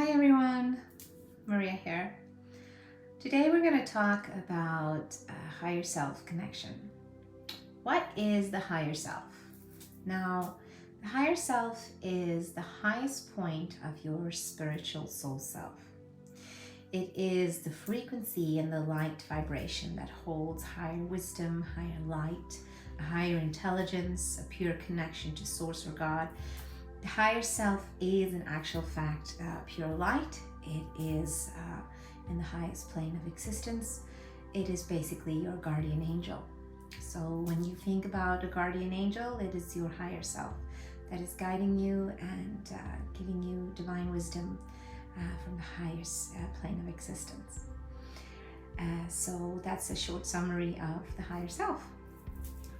Hi everyone, Maria here. Today we're going to talk about higher self connection. What is the higher self? Now, the higher self is the highest point of your spiritual soul self. It is the frequency and the light vibration that holds higher wisdom, higher light, a higher intelligence, a pure connection to Source or God. The higher self is in actual fact pure light. It is in the highest plane of existence. It is basically your guardian angel. So when you think about a guardian angel, it is your higher self that is guiding you and giving you divine wisdom from the highest plane of existence. So that's a short summary of the higher self.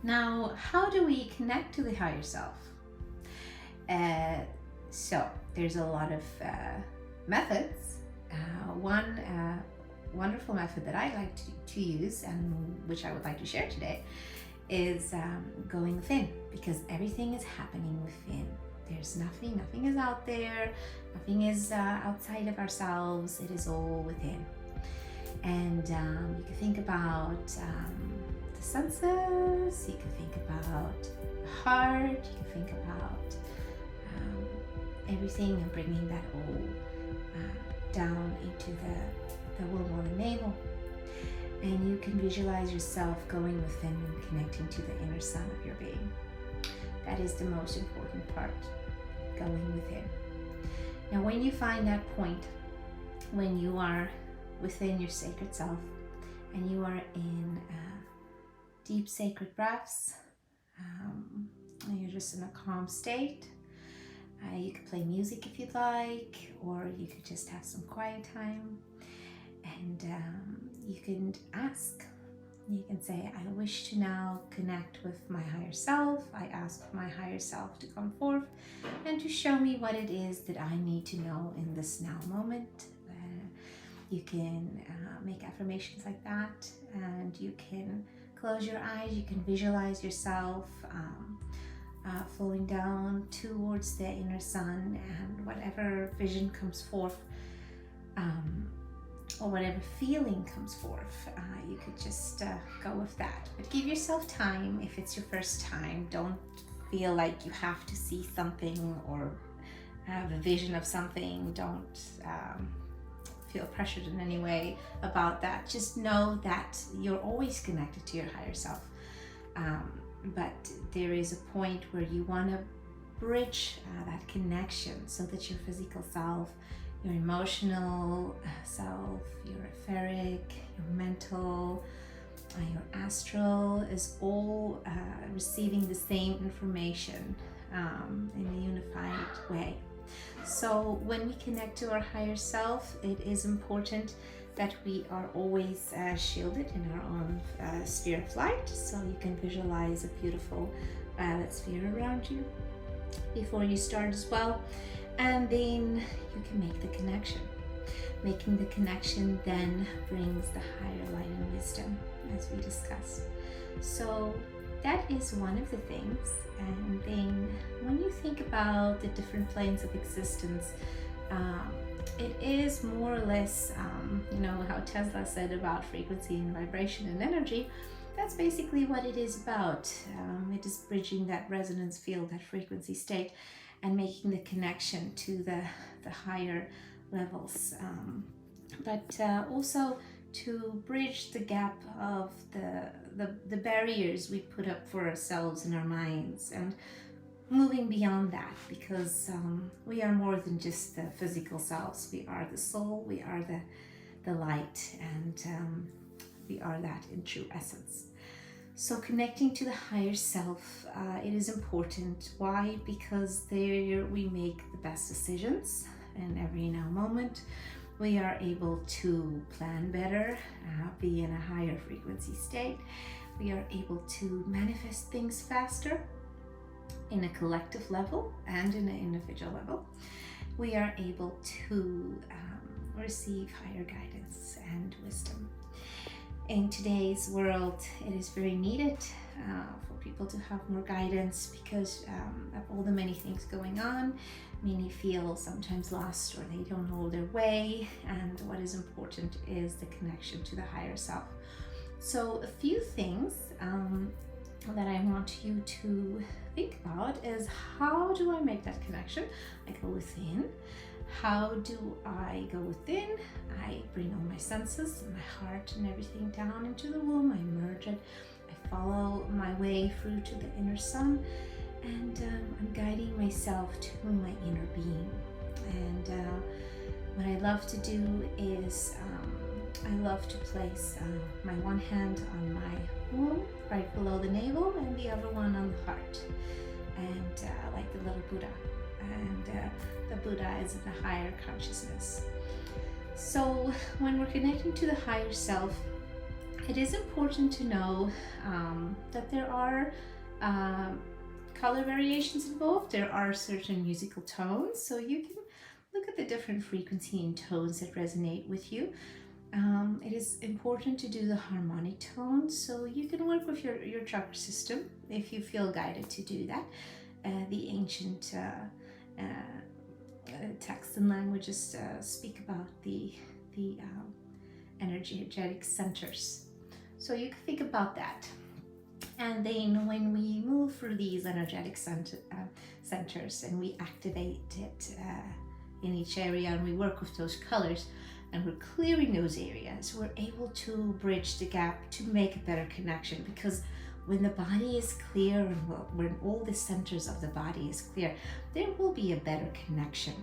Now, how do we connect to the higher self? So there's a lot of methods. One wonderful method that I like to use, and which I would like to share today, is going within, because everything is happening within. There's nothing is out there, nothing is outside of ourselves. It is all within. And you can think about the senses, you can think about the heart, you can think about everything, and bringing that all down into the womb or the navel. And you can visualize yourself going within and connecting to the inner sun of your being. That is the most important part, going within. Now, when you find that point, when you are within your sacred self and you are in deep sacred breaths, and you're just in a calm state, you could play music if you'd like, or you could just have some quiet time, and you can ask. You can say, I wish to now connect with my higher self. I ask my higher self to come forth and to show me what it is that I need to know in this now moment. You can make affirmations like that, and you can close your eyes. You can visualize yourself flowing down towards the inner sun, and whatever vision comes forth, or whatever feeling comes forth, you could just go with that. But give yourself time. If it's your first time, don't feel like you have to see something or have a vision of something. Don't feel pressured in any way about that. Just know that you're always connected to your higher self. But there is a point where you want to bridge that connection so that your physical self, your emotional self, your etheric, your mental, your astral is all receiving the same information in a unified way. So when we connect to our higher self, it is important that we are always shielded in our own sphere of light. So you can visualize a beautiful violet sphere around you before you start as well. And then you can make the connection. Making the connection then brings the higher light and wisdom, as we discussed. So that is one of the things. And then when you think about the different planes of existence, it is more or less, how Tesla said about frequency and vibration and energy. That's basically what it is about. It is bridging that resonance field, that frequency state, and making the connection to the higher levels. But also to bridge the gap of the barriers we put up for ourselves in our minds, and moving beyond that, because we are more than just the physical selves. We are the soul, we are the light, and we are that in true essence. So connecting to the higher self, it is important. Why? Because there we make the best decisions in every now moment. We are able to plan better, be in a higher frequency state. We are able to manifest things faster in a collective level and in an individual level. We are able to receive higher guidance and wisdom. In today's world, it is very needed for people to have more guidance because of all the many things going on. Many feel sometimes lost or they don't know their way, and what is important is the connection to the higher self. So a few things that I want you to think about is, how do I make that connection? I go within. How do I go within? I bring all my senses, my heart and everything down into the womb. I merge it. I follow my way through to the inner sun, and I'm guiding myself to my inner being. And what I love to do is I love to place my one hand on my womb, right below the navel, and the other one on the heart, and like the little Buddha. And the Buddha is in the higher consciousness. So when we're connecting to the higher self, it is important to know that there are color variations involved. There are certain musical tones, so you can look at the different frequency and tones that resonate with you. It is important to do the harmonic tones, so you can work with your chakra system if you feel guided to do that. The ancient texts and languages speak about the energetic centers. So you can think about that. And then when we move through these energetic centers and we activate it in each area, and we work with those colors, and we're clearing those areas, we're able to bridge the gap to make a better connection. Because when the body is clear and when all the centers of the body is clear, there will be a better connection.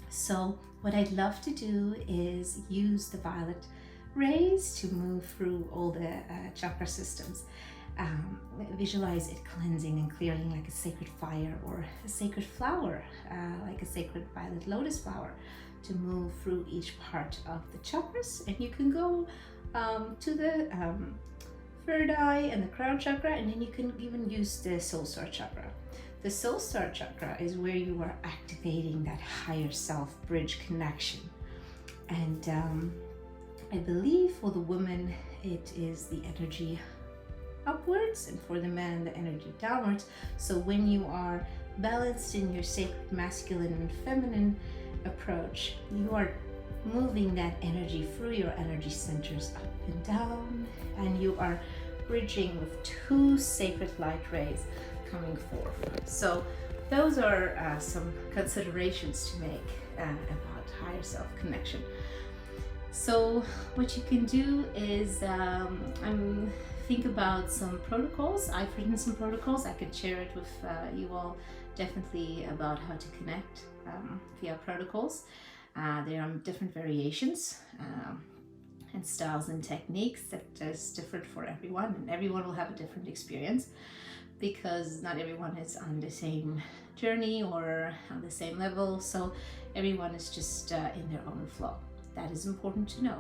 So what I'd love to do is use the violet rays to move through all the chakra systems. Visualize it cleansing and clearing like a sacred fire, or a sacred flower, like a sacred violet lotus flower, to move through each part of the chakras. And you can go to the third eye and the crown chakra, and then you can even use the soul star chakra. The soul star chakra is where you are activating that higher self bridge connection. And I believe for the woman it is the energy upwards, and for the man the energy downwards. So when you are balanced in your sacred masculine and feminine approach, you are moving that energy through your energy centers up and down, and you are bridging with two sacred light rays coming forth. So those are some considerations to make about higher self connection. So what you can do is think about some protocols. I've written some protocols. I could share it with you all definitely about how to connect via protocols. There are different variations and styles and techniques that is different for everyone, and everyone will have a different experience because not everyone is on the same journey or on the same level. So everyone is just in their own flow. That is important to know.